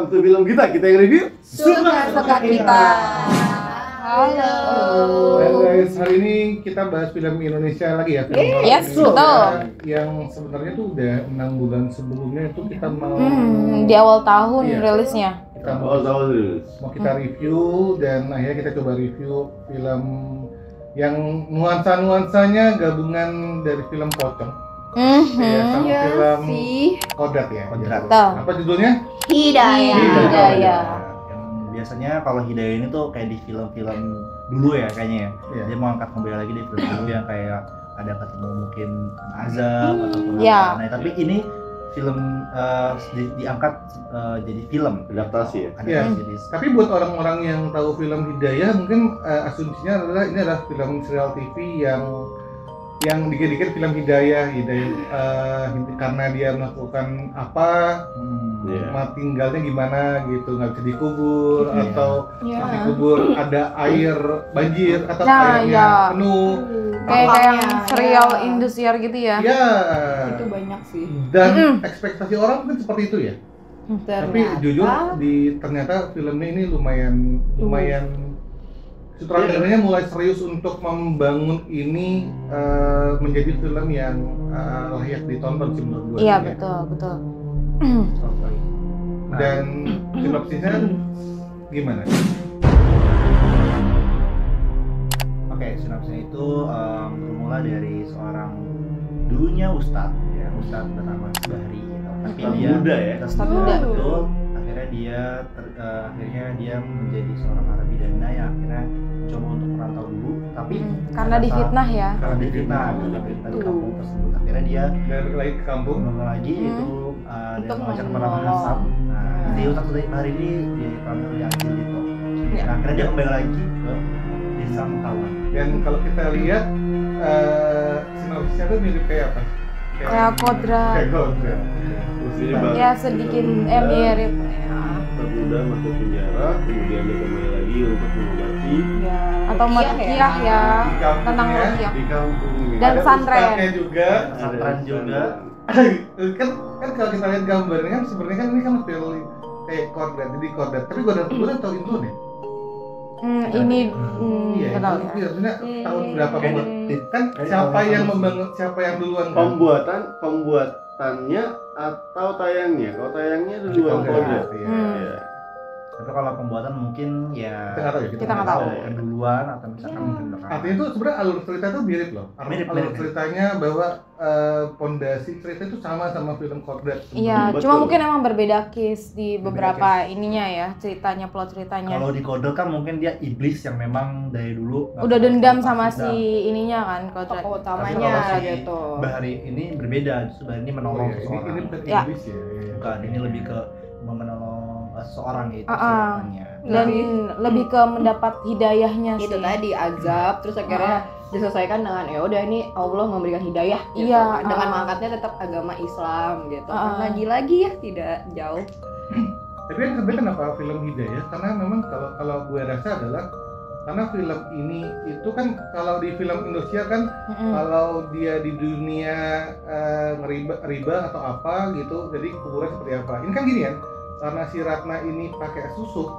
welcome to film kita yang review Suka kita. Halo. Guys, hari ini kita bahas film Indonesia lagi ya. Film Yes, Indonesia betul. yang sebenarnya tuh udah 6 bulan sebelumnya itu kita mau Di awal tahun Iya. rilisnya. kita mau kita review, dan akhirnya kita coba review film yang nuansanya gabungan dari film Pocong ya, sama Iya film sih. Kodrat ya. Kodrat. Betul. Apa judulnya? Hidayah. Hidayah. Yang biasanya kalau Hidayah ini tuh kayak di film-film dulu ya kayaknya ya. Iya. Dia mau angkat kembali lagi di film dulu yang kayak ada ketemu mungkin azab ataupun Iya. apa. Nah, tapi ini film diangkat jadi film Adaptasi ya? Adaptasi Iya. jadi Tapi buat orang-orang yang tahu film Hidayah mungkin asumsinya adalah ini adalah film serial TV yang dikit-dikit film Hidayah karena dia melakukan apa, mati tinggalnya gimana gitu, nggak bisa dikubur atau dikubur ada air banjir atau airnya penuh. Kayak yang serial Indosiar gitu ya. Ya. Itu banyak sih. Dan ekspektasi orang mungkin seperti itu ya. Tapi Ternyata jujur ternyata filmnya ini lumayan sutradaranya mulai serius untuk membangun ini menjadi film yang layak ditonton sih menurut gue. Iya, ya. betul. Dan sinopsisnya gimana? Oke, sinopsisnya itu bermula dari seorang dulunya ustadz bernama Bahri gitu. Tapi Ustadz dia muda ya? Ustadz muda. Betul. Akhirnya dia menjadi seorang narapidana yang akhirnya coba untuk merantau dulu, tapi Karena difitnah ya. karena difitnah di kampung tersebut. Akhirnya dia Dari lagi ke kampung. ngomong lagi itu dia Untuk mengajak menolong. para Hasan. Nah, di Ustadz Bahri ini diperankan oleh Agil gitu. Ya. Nah, akhirnya dia kembali lagi ke desa Mentawan. Dan kalau kita lihat sinopsisnya tuh mirip kayak apa? Kayak Kodrat. Kayak Kodrat. Ya sedikit mirip. Termuda masuk penjara, kemudian dia kembali lagi untuk mengobati Ya. Atau Makiah ya. Di kampungnya, Tentang Makiah. di kampung ini. Dan ada pesantren. ustadznya juga. Pesantren juga. kan kalau kita lihat gambarnya kan sebenarnya kan ini kan film kayak Kodrat, jadi Kodrat. Tapi Kodrat atau Intun ya? Ini Iya, nggak tahu itu ya. sebenarnya tahun berapa Kayak- pembuat? Kan kayak siapa tahun yang berapa? membangun, siapa yang duluan kan? Pembuatannya atau tayangnya? Kalau tayangnya duluan Kodrat, Kodrat. iya. Iya. Tapi kalau pembuatan mungkin ya Kita nggak tahu ya, Kita nggak tahu. ada duluan atau misalkan mungkin belakangan. Artinya itu sebenarnya alur cerita itu mirip loh. Mirip. Alur ceritanya bahwa pondasi cerita itu sama film Kodrat. Iya, Betul. cuma mungkin emang berbeda case di beberapa ininya ya, ceritanya, plot ceritanya. Kalau di Kode kan mungkin dia iblis yang memang dari dulu nggak Udah pernah dendam lepas sama dendam. si ininya kan, Kodrat. tokoh Tapi utamanya kalau si gitu. Bahari ini berbeda, justru Bahari ini Oh, menolong iya. seseorang. Ini bukan Ya. iblis ya. Iya. Bukan, ini lebih ke menolong seseorang gitu Ah, ah. ceritanya. Dan lebih ke mendapat hidayahnya sih. Itu tadi azab, terus akhirnya diselesaikan dengan ya udah ini Allah memberikan hidayah gitu Iya, kan. Dengan mengangkatnya tetap agama Islam gitu. Kan lagi ya tidak jauh. Tapi kan sebenarnya kenapa film Hidayah? Karena memang kalau gue rasa adalah karena film ini itu kan kalau di film Indonesia kan kalau dia di dunia riba atau apa gitu, jadi kuburan seperti apa? Ini kan gini kan, karena si Ratna ini pakai susuk,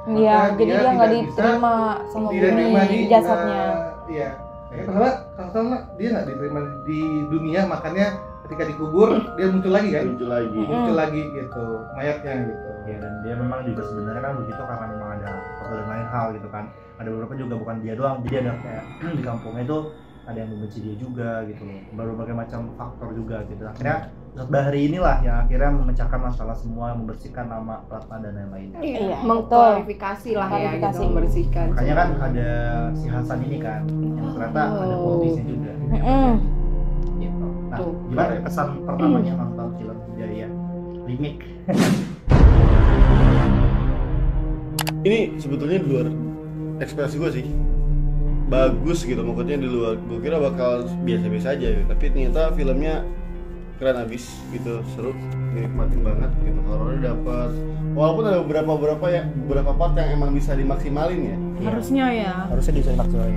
Iya, maka jadi dia nggak tidak bisa diterima sama tidak diterima di bumi jasadnya. Iya. Kalau salah dia nggak diterima di dunia, makanya ketika dikubur dia muncul lagi kan? Muncul lagi. Muncul lagi gitu, mayatnya gitu. Ya, dan dia memang juga sebenarnya kan begitu karena memang ada faktor dan lain hal gitu kan. Ada beberapa juga bukan dia doang, jadi ada kayak di kampungnya itu ada yang membenci dia juga gitu loh. Berbagai macam faktor juga gitu. Akhirnya Ustadz Bahri inilah yang akhirnya memecahkan masalah semua, membersihkan nama Ratna dan lain-lainnya. Iya, Mengklarifikasi lah ya Klarifikasi. gitu, membersihkan. Makanya kan ada si Hasan ini kan, yang ternyata ada politisnya juga. Gitu. Nah, Tuh. gimana kesan pertamanya nonton film Hidayah remake? Ini sebetulnya di luar ekspektasi gue sih. Bagus gitu, maksudnya di luar. Gue kira bakal biasa-biasa aja gitu. Tapi ternyata filmnya keren abis gitu, seru, nikmatin banget gitu. Horornya dapat. Walaupun ada beberapa part yang emang bisa dimaksimalin ya. Harusnya ya. Harusnya bisa dimaksimalin.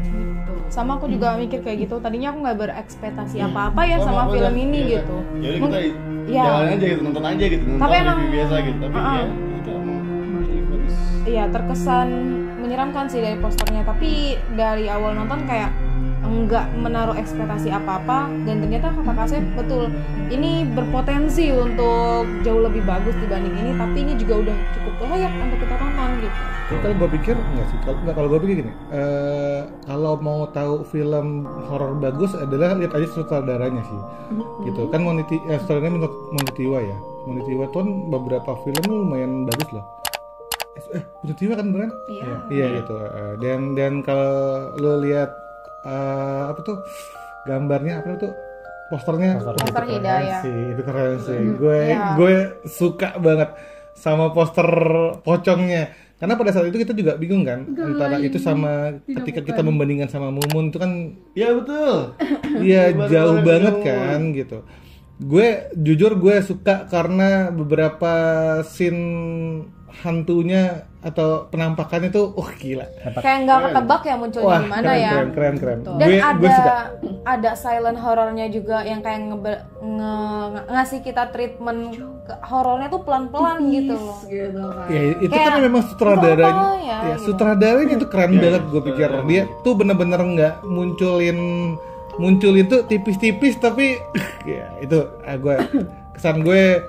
Sama aku juga mikir kayak gitu. Tadinya aku nggak berekspektasi apa-apa ya sama Apa-apa film dah, ini biasa. gitu. Jadi kita Iya. jalan aja gitu, nonton aja gitu, nonton Tapi emang- review biasa gitu. Tapi ya itu emang iya terkesan menyeramkan sih dari posternya, tapi dari awal nonton kayak enggak menaruh ekspektasi apa-apa, dan ternyata kata Kasep betul, ini berpotensi untuk jauh lebih bagus dibanding ini, tapi ini juga udah cukup layak untuk kita tonton gitu. Kalau gue pikir enggak sih, kalau gue pikir gini, kalau mau tahu film horor bagus adalah lihat aja sutradaranya sih, gitu kan. Sutradaranya Monitiwa ya. Monitiwa tuh beberapa film lumayan bagus loh. Monitiwa kan beneran? Iya gitu. Dan kalau lo lihat apa tuh gambarnya, apa tuh posternya, Poster Hidayah. Itu keren sih. Gue suka banget sama poster pocongnya. Karena pada saat itu kita juga bingung kan, antara itu sama ketika kita membandingkan sama Mumun itu kan, Ya betul. iya jauh banget kan gitu. Gue jujur gue suka karena beberapa scene hantunya atau penampakannya tuh gila. Kayak nggak ketebak ya munculnya di mana ya. Keren. Dan Gue suka. ada silent horornya juga yang kayak ngasih kita treatment horornya tuh pelan-pelan gitu loh. Gitu kan. Ya itu Kayak kan memang sutradaranya. apa ya, gitu. Sutradaranya itu keren banget gue pikir. Dia tuh bener-bener nggak munculin tuh tipis-tipis, tapi ya itu kesan gue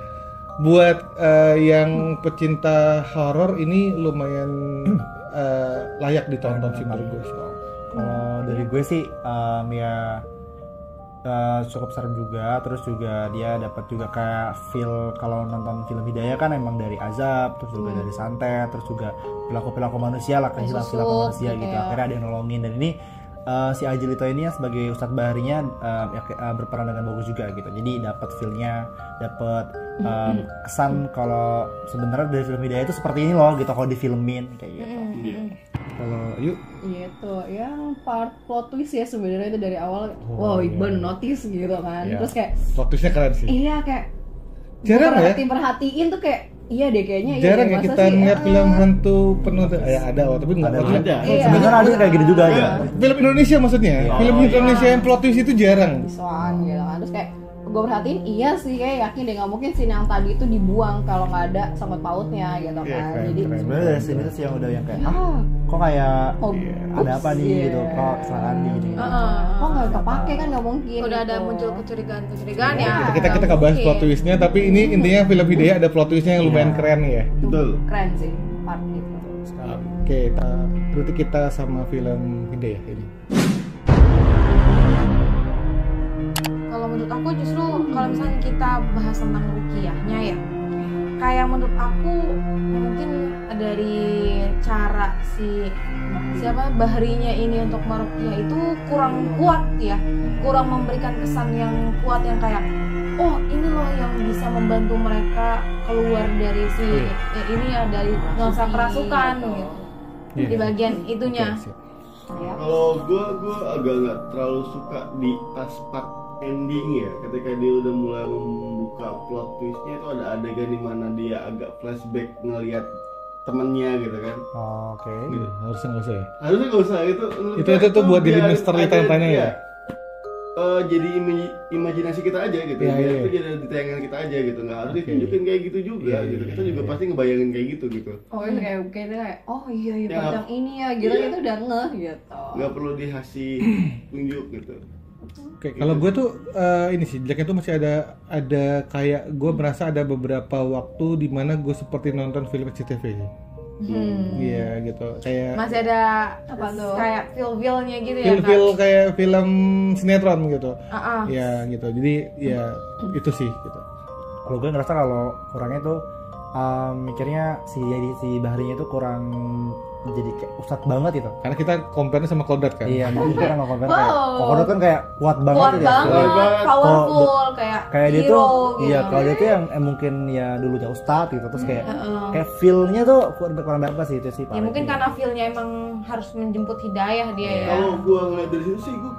buat yang pecinta horor ini lumayan layak ditonton sih menurut gue. Kalau dari gue sih ya cukup serem juga, terus juga dia dapat juga kayak feel kalau nonton film Hidayah kan emang dari azab, terus juga dari santet, terus juga perilaku manusia lah, kehilangan manusia gitu. Akhirnya ada yang nolongin, dan ini si Aji Lito ini sebagai Ustadz Baharinya berperan dengan bagus juga gitu. Jadi dapat feel-nya, dapat kesan kalau sebenarnya dari film Hidayah itu seperti ini loh gitu kalau difilmin kayak gitu. Kalau yuk Itu yang part plot twist ya sebenarnya itu dari awal. Wow, Iqbal notice gitu kan. Iya. Terus kayak plot twist-nya keren sih. iya kayak Jarang ya? perhatiin tuh kayak iya deh kayaknya. Jarang iya, ya masa kita sih? ngeliat film hantu penuh ada tapi nggak Ada. Iya. Sebenarnya ada kayak gitu juga ya. film Indonesia maksudnya. Film Indonesia yang plot twist itu jarang. Soal gitu kan. Terus kayak gue perhatiin iya sih, kayak yakin deh nggak mungkin scene yang tadi itu dibuang kalau nggak ada sangkut pautnya gitu kan. Iya, keren, Jadi keren. Sebenarnya dari sini tuh sih yang udah yang kayak ah, kok kayak ada oops, apa nih iya. gitu, kok kesalahan nih gitu. kok nggak kepake kan nggak mungkin. Udah ada gitu. muncul kecurigaan ya. Kita nggak bahas plot twistnya, tapi ini intinya film Hidayah ada plot twistnya yang lumayan keren ya. Betul. Keren sih part itu. Oke, berarti kita sama film Hidayah ini. Kalau menurut aku justru kalau misalnya kita bahas tentang ruqyahnya ya, kayak menurut aku mungkin dari cara siapa Bahrinya ini untuk meruqyah itu kurang kuat ya, kurang memberikan kesan yang kuat yang kayak oh ini loh yang bisa membantu mereka keluar dari ini ya, dari nuansa kerasukan gitu. Di bagian itunya. Ya. Kalau gue agak nggak terlalu suka di aspek ending ya, ketika dia udah mulai membuka plot twistnya itu ada adegan di mana dia agak flashback ngelihat temennya gitu kan. Oke. Gitu. Harusnya nggak usah ya. Harusnya nggak usah itu. Itu tuh buat jadi misteri tanya ya. Jadi imajinasi kita aja gitu. Iya, Biar iya. itu jadi di tayangan kita aja gitu. Nggak harus Oke. ditunjukin kayak gitu juga Iya, gitu. iya, Kita juga iya. pasti ngebayangin kayak gitu gitu. Oh ini kayak oh iya Ya, part yang ini ya gitu iya. itu udah ngeh gitu. Nggak perlu dikasih tunjuk gitu. Oke, kalau gue tuh ini sih jeleknya tuh masih ada kayak gue merasa ada beberapa waktu di mana gue seperti nonton film SCTV sih. Iya gitu, kayak Masih ada Apa tuh? kayak feel-feelnya gitu ya. feel kayak film sinetron gitu. Kak? Ya gitu, jadi ya itu sih gitu. Kalau gue ngerasa kalau kurangnya tuh mikirnya si Bahrinya tuh kurang jadi kayak ustadz banget gitu. Karena kita compare sama Kodrat kan. Iya, mungkin kita nggak compare kayak Wow. Kodrat kan kayak kuat banget Kuat gitu ya. banget, banget. powerful, kayak Kayak dia hero tuh gitu. iya, kalau dia tuh yang mungkin ya dulunya ustadz gitu, terus kayak feel-nya tuh kurang berapa sih itu sih. Ya mungkin karena feel-nya emang harus menjemput hidayah dia ya. Kalau gua ngeliat dari situ sih gua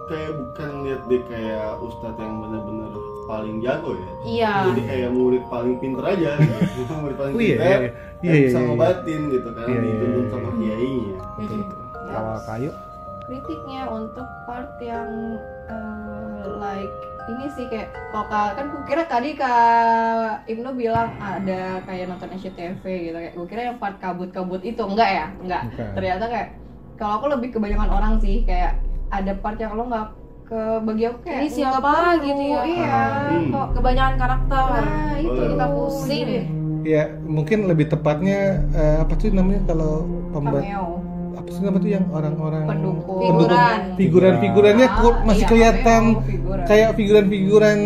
kayak bukan ngeliat dia kayak ustadz yang benar-benar paling jago ya. Iya. Jadi kayak murid paling pinter aja gitu. Murid paling Oh, iya, pinter iya, yang iya, bisa iya. ngobatin gitu kan, Iya, iya, dituntut iya. sama kiainya. Kalau kayu Kritiknya untuk part yang like ini sih kayak kalau kan gue kira tadi Kak Ibnu bilang ada kayak nonton SCTV gitu, kayak gue kira yang part kabut-kabut itu enggak. Bukan. Ternyata kayak kalau aku lebih kebanyakan orang sih kayak ada part yang lo nggak ke bagi aku kayak Ini siapa nggak perlu. gitu ya? Iya. Kok kebanyakan karakter. Nah itu kita pusing. Ya mungkin lebih tepatnya apa tuh namanya kalau pembantu Cameo. apa sih namanya tuh yang orang-orang Pendukung. figurannya masih Iya, kelihatan cameo, figuran. kayak figuran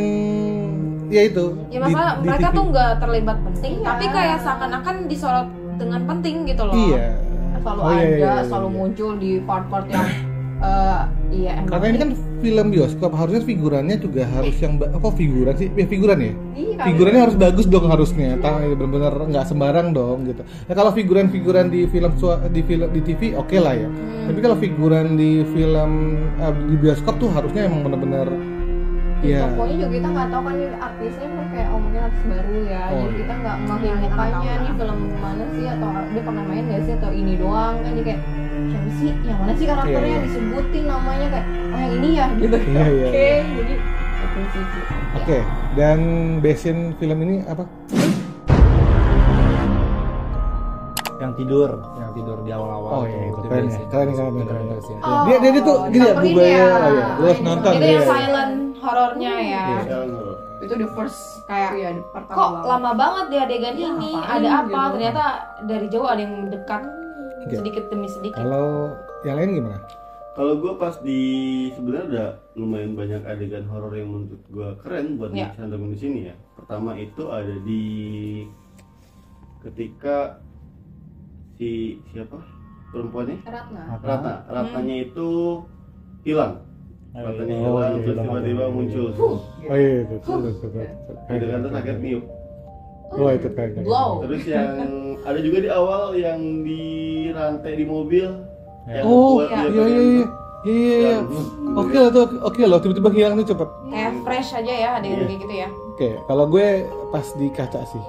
ya itu Ya masalah di mereka TV. tuh nggak terlibat penting, Iya. tapi kayak seakan-akan disorot dengan penting gitu loh. iya Selalu Oh, iya, ada, iya, iya, selalu iya. muncul di part-part yang iya emang. karena ini kan film bioskop harusnya figurannya juga harus yang apa figuran sih ya figuran ya Iya, figurannya harus bagus dong harusnya benar-benar nggak sembarang dong gitu ya kalau figuran di film di TV oke lah ya tapi kalau figuran di film di bioskop tuh harusnya emang benar-benar ya Pokoknya juga kita nggak tahu kan ini artisnya kan kayak mungkin artis baru ya, Oh, jadi iya. kita nggak ngelihat mukanya nih film mana sih atau dia pernah main nggak sih atau ini doang kan jadi kayak siapa sih yang mana sih karakternya Iya, iya. disebutin namanya kayak oh yang ini ya gitu Iya, iya, oke iya. jadi itu sih oke dan basin film ini apa yang tidur di awal-awal Oh, iya, itu di keren ya. basic. Keren. Keren basic. Oh, dia tuh gini ya samperin budaya ya. oh, ya. Lu harus nonton Itu dia. yang silent horornya ya. Iya. itu the first kayak ya the pertama Kok banget. lama banget di adegan Iya, ini? ngapain Ada apa? gitu. Ternyata dari jauh ada yang mendekat Oke. sedikit demi sedikit. Kalau yang lain gimana? Kalau gue pas di sebenarnya ada lumayan banyak adegan horor yang menurut gue keren buat Ya. dicantumin di sini ya. Pertama itu ada di ketika siapa perempuannya Ratna Ratnanya itu hilang. Ratnanya Oh, hilang iya, terus hilang. tiba-tiba muncul. Oh iya itu. Adegan itu sakit niup. Oh itu keren. Blow. Terus yang ada juga di awal yang di rantai di mobil. Yang Oh buat iya dia iya iya. Iya. Oke lah tuh, oke loh tiba-tiba hilang tuh cepet. Kayak fresh aja ya adegan Iya. kayak gitu ya. Oke, kalau gue pas di kaca sih.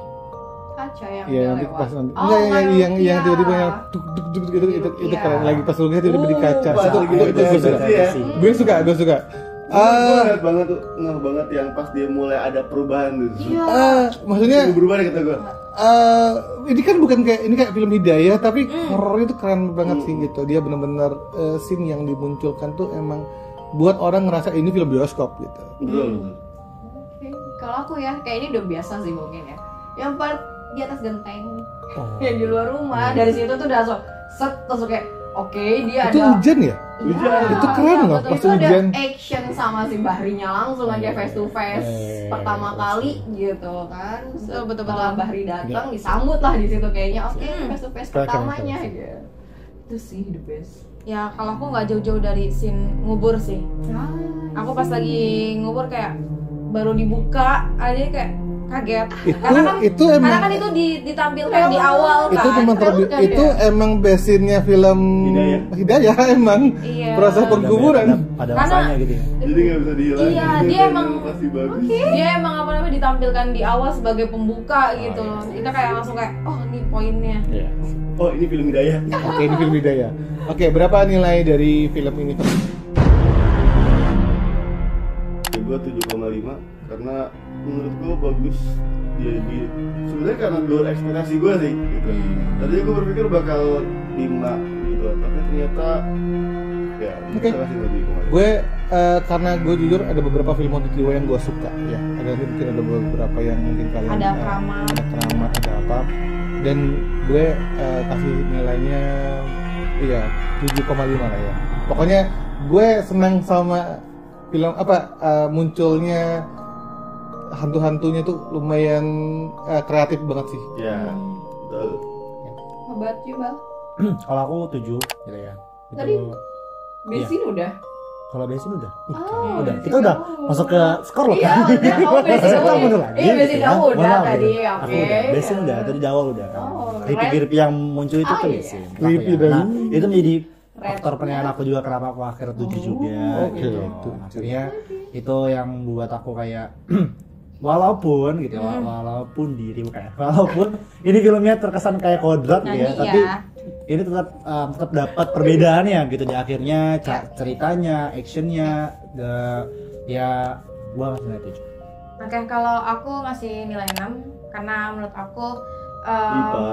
kaca yang Iya dia nanti lewat. pas nanti. Oh, Enggak yang iya. tiba-tiba yang duk duk duk itu Iya. keren lagi pas lu tiba-tiba di kaca. pas Itu lagi itu ada gue suka. versi ya. Gue suka. Gue ngeliat banget tuh, ngeh banget yang pas dia mulai ada perubahan tuh. Iya. Maksudnya Berubah deh kata gue. ini kan bukan kayak ini kayak film hidayah tapi horornya tuh keren banget sih gitu. Dia benar-benar scene yang dimunculkan tuh emang buat orang ngerasa ini film bioskop gitu. Betul. Oke. Kalau aku ya kayak ini udah biasa sih mungkin ya. Yang part di atas genteng yang di luar rumah dari situ tuh udah langsung set langsung kayak oke dia Itu ada hujan ya? Hujan. Itu keren loh, betul. pas Itu hujan. ada action sama si Bahrinya langsung aja face to face pertama kali gitu kan. Betul. Setelah Bahri datang disambut lah di situ kayaknya oke face to face Keren, pertamanya keren. gitu. Itu sih the best. Ya kalau aku nggak jauh-jauh dari scene ngubur sih. Aku pas lagi ngubur kayak baru dibuka aja kayak kaget. Itu emang Karena kan itu ditampilkan di awal kan. itu memang kan itu emang basinnya film hidayah emang Iya. proses perkuburan. Pada Karena- masanya gitu ya. Jadi nggak bisa dihilangin. Iya, dia emang pasti bagus. dia emang apa namanya ditampilkan di awal sebagai pembuka gitu loh. Kita kayak langsung kayak oh ini poinnya. Iya. Oh ini film hidayah. Oke, ini film hidayah. Oke, berapa nilai dari film ini? Ya, gue 7,5 karena menurut gue bagus. Dia sebenarnya karena di luar ekspektasi gue sih gitu. Tadinya gue berpikir bakal 5 gitu, tapi ternyata ya Oke. bisa kasih lebih kemarin. Gue karena gue jujur ada beberapa film OTT yang gue suka ya. Ada mungkin ada beberapa yang mungkin kalian Ada Keramat. ada Keramat, ada apa. Dan gue kasih nilainya iya 7,5 lah ya. Pokoknya gue senang sama film apa munculnya hantu-hantunya tuh lumayan kreatif banget sih. Ya, betul. Obat juga. Kalau aku 7 gitu ya. Tadi Itu Besin udah. kalau besin udah. Oh, Udah. besin Kita udah kamu. masuk ke skor loh Iya, kan. udah kamu besin Kita kamu. mundur lagi. Iya, besin gitu kamu ya. udah Mohon maaf, tadi. gitu. Aku Oke. udah. Besin udah dari awal udah. Oh, Creepy yang muncul itu Ah, tuh iya. besin. Creepy Aku ya. dan- Nah, itu menjadi Red. faktor penilaian aku juga kenapa aku akhirnya 7 juga Oke, gitu. itu. Akhirnya itu yang buat aku kayak walaupun gitu ya, walaupun diri kayak walaupun ini filmnya terkesan kayak kodrat gitu ya, Nyanyi tapi ya. ini tetap dapat perbedaannya gitu di akhirnya, ceritanya, actionnya, ya gua ngasih nilai 7. Oke, kalau aku ngasih nilai 6 karena menurut aku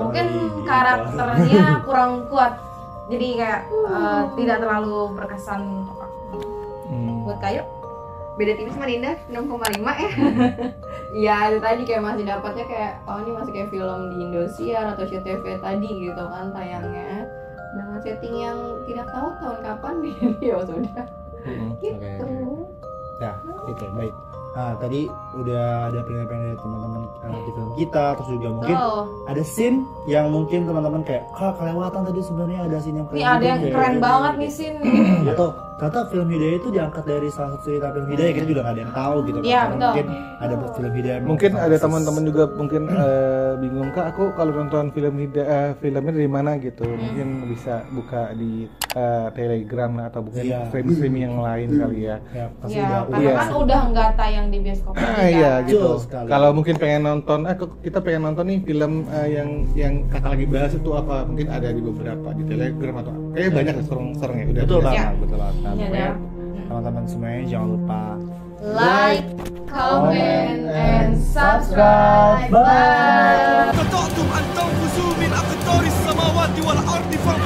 mungkin parah. karakternya kurang kuat. Jadi kayak tidak terlalu berkesan untuk aku. Buat Kayu beda tipis sama Dinda 6,5 ya. Iya itu tadi kayak masih dapatnya kayak ini masih kayak film di Indosiar atau SCTV tadi gitu kan tayangnya dengan setting yang tidak tahu tahun kapan ya sudah gitu. Oke. Ya, oke, baik. Nah, tadi udah ada penilaian dari teman-teman di film kita, terus juga mungkin ada scene yang mungkin teman-teman kayak kelewatan tadi sebenarnya ada scene yang Nih ada yang keren banget nih scene. Atau ternyata film Hidayah itu diangkat dari salah satu cerita film Hidayah, kita juga nggak ada yang tahu gitu kan. Iya, Karena betul. mungkin ada film Hidayah. Mungkin ada teman-teman juga mungkin bingung, Kak, aku kalau nonton film filmnya dari mana gitu. Mungkin bisa buka di Telegram atau mungkin streaming yang lain kali ya. Ya, pasti Ya, udah karena kan udah nggak tayang di bioskop lagi Iya kan. gitu. Betul sekali. Kalau mungkin pengen nonton, kita pengen nonton nih film yang kakak lagi bahas itu apa? Mungkin ada di beberapa di Telegram atau kayaknya banyak serang ya. Udah betul ada. banget, betul banget. Nah, Iya, pokoknya ada. teman-teman semuanya jangan lupa Like, comment, and subscribe. Bye. استطعتم أن تنفذوا من أقطار السماوات والأرض فانفذوا